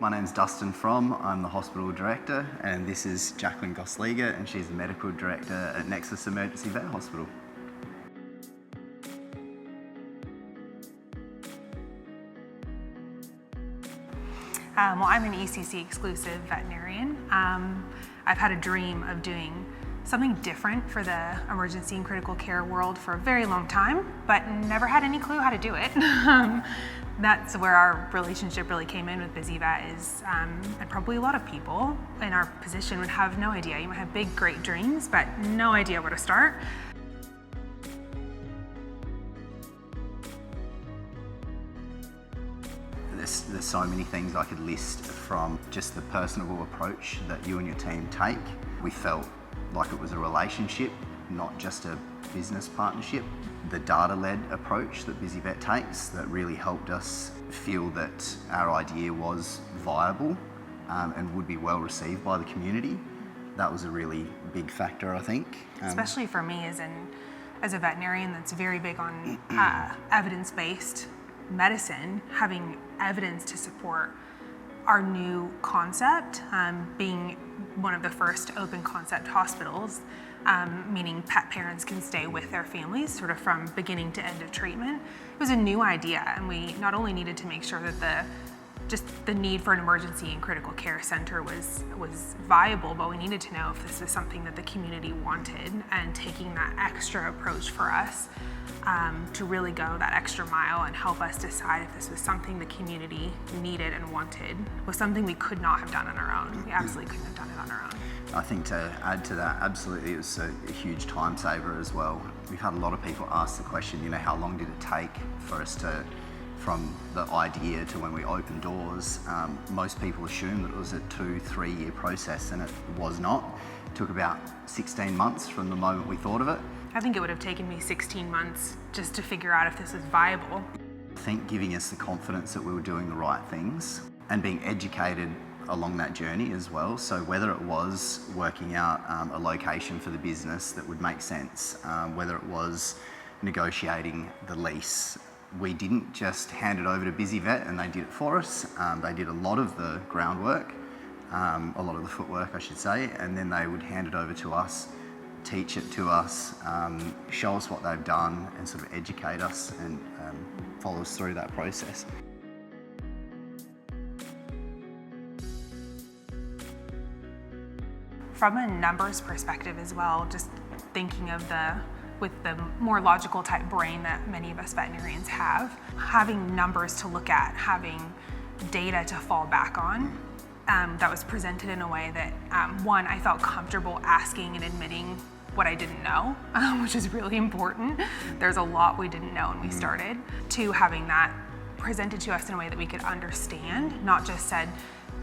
My name's Dustin Fromm, I'm the hospital director, and this is Jacqueline Gosliga, and she's the medical director at Nexus Emergency Vet Hospital. Well, I'm an ECC exclusive veterinarian. I've had a dream of doing something different for the emergency and critical care world for a very long time, but never had any clue how to do it. That's where our relationship really came in with BusiVet is, and probably a lot of people in our position would have no idea. You might have big, great dreams, but no idea where to start. There's so many things I could list from just the personable approach that you and your team take. We felt like it was a relationship, not just a business partnership. The data-led approach that BusiVet takes that really helped us feel that our idea was viable and would be well received by the community. That was a really big factor, I think. Especially for me as a veterinarian that's very big on evidence-based medicine, having evidence to support our new concept, being one of the first open concept hospitals, meaning pet parents can stay with their families sort of from beginning to end of treatment. It was a new idea, and we not only needed to make sure that the need for an emergency and critical care center was viable, but we needed to know if this was something that the community wanted, and taking that extra approach for us to really go that extra mile and help us decide if this was something the community needed and wanted was something we could not have done on our own. We absolutely couldn't have done it on our own. I think to add to that, absolutely, it was a huge time saver as well. We've had a lot of people ask the question, how long did it take for us to, from the idea to when we opened doors? Most people assume that it was a 2-3 year process, and it was not. It took about 16 months from the moment we thought of it. I think it would have taken me 16 months just to figure out if this was viable. I think giving us the confidence that we were doing the right things and being educated along that journey as well. So whether it was working out a location for the business that would make sense, whether it was negotiating the lease, we didn't just hand it over to BusiVet and they did it for us. They did a lot of the groundwork, a lot of the footwork I should say, and then they would hand it over to us, teach it to us, show us what they've done, and sort of educate us and follow us through that process. From a numbers perspective as well, just thinking of with the more logical type brain that many of us veterinarians have, having numbers to look at, having data to fall back on, that was presented in a way that, one, I felt comfortable asking and admitting what I didn't know, which is really important. There's a lot we didn't know when we started. Two, having that presented to us in a way that we could understand, not just said,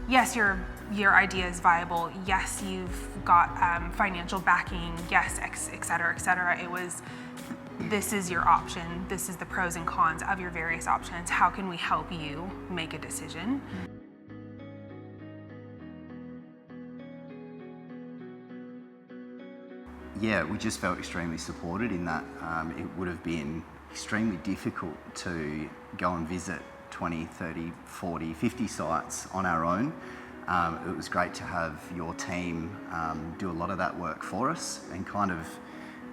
yes, your idea is viable, yes, you've got financial backing, yes, et cetera, et cetera. It was, this is your option, this is the pros and cons of your various options, how can we help you make a decision? Yeah, we just felt extremely supported in that. It would have been extremely difficult to go and visit 20, 30, 40, 50 sites on our own. It was great to have your team do a lot of that work for us and kind of,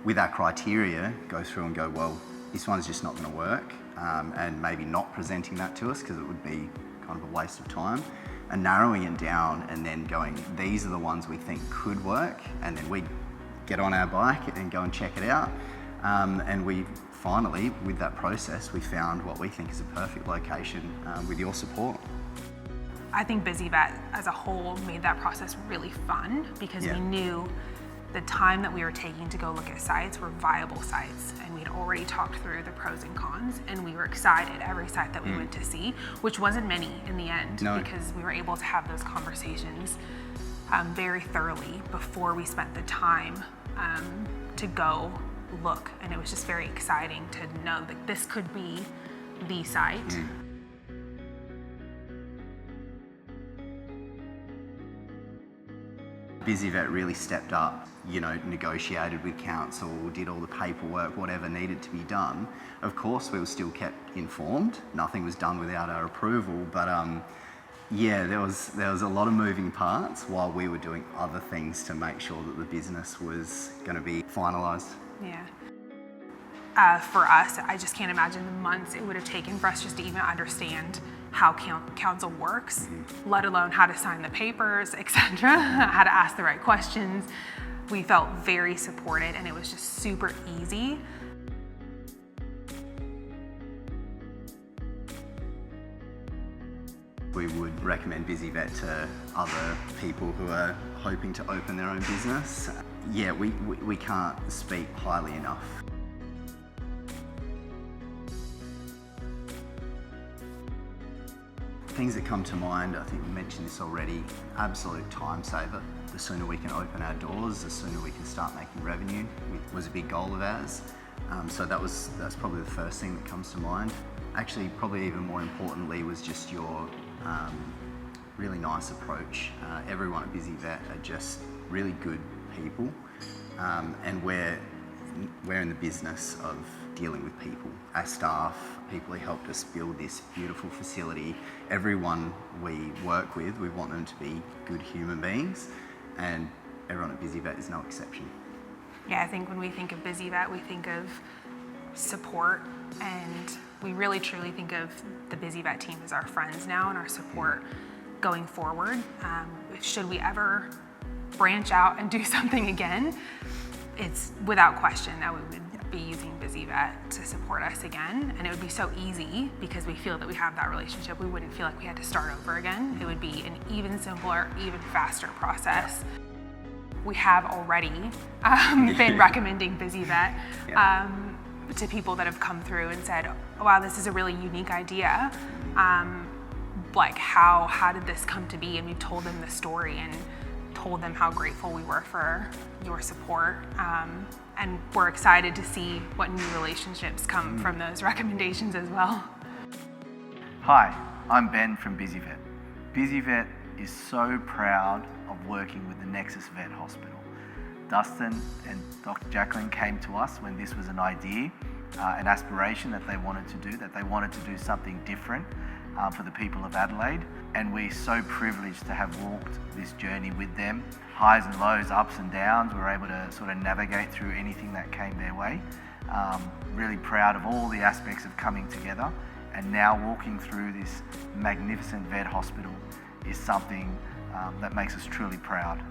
with our criteria, go through and go, well, this one's just not going to work, and maybe not presenting that to us because it would be kind of a waste of time, and narrowing it down and then going, these are the ones we think could work, and then we get on our bike and go and check it out. And we finally, with that process, we found what we think is a perfect location with your support. I think BusiVet as a whole made that process really fun because we knew the time that we were taking to go look at sites were viable sites, and we'd already talked through the pros and cons, and we were excited every site that we went to see, which wasn't many in the end, because we were able to have those conversations very thoroughly before we spent the time to go look, and it was just very exciting to know that this could be the site. BusiVet really stepped up, negotiated with council, did all the paperwork, whatever needed to be done. Of course, we were still kept informed. Nothing was done without our approval, but Yeah, there was a lot of moving parts while we were doing other things to make sure that the business was going to be finalised. Yeah. For us, I just can't imagine the months it would have taken for us just to even understand how council works, let alone how to sign the papers, etc., how to ask the right questions. We felt very supported, and it was just super easy. We would recommend BusiVet to other people who are hoping to open their own business. Yeah, we can't speak highly enough. Things that come to mind, I think we mentioned this already, absolute time saver. The sooner we can open our doors, the sooner we can start making revenue. It was a big goal of ours. So that's probably the first thing that comes to mind. Actually, probably even more importantly was just your really nice approach. Everyone at BusiVet are just really good people, and we're in the business of dealing with people. Our staff, people who helped us build this beautiful facility, everyone we work with, we want them to be good human beings, and everyone at BusiVet is no exception. Yeah, I think when we think of BusiVet, we think of support, and we really truly think of the BusiVet team as our friends now and our support going forward. Should we ever branch out and do something again, it's without question that we would be using BusiVet to support us again. And it would be so easy because we feel that we have that relationship. We wouldn't feel like we had to start over again. It would be an even simpler, even faster process. We have already been recommending BusiVet to people that have come through and said, oh, wow, this is a really unique idea. Like how did this come to be? And we've told them the story and told them how grateful we were for your support. And we're excited to see what new relationships come from those recommendations as well. Hi, I'm Ben from BusiVet. BusiVet is so proud of working with the Nexus Vet Hospital. Dustin and Dr. Jacqueline came to us when this was an idea, an aspiration that they wanted to do, something different for the people of Adelaide. And we're so privileged to have walked this journey with them. Highs and lows, ups and downs, we were able to sort of navigate through anything that came their way. Really proud of all the aspects of coming together, and now walking through this magnificent vet hospital is something that makes us truly proud.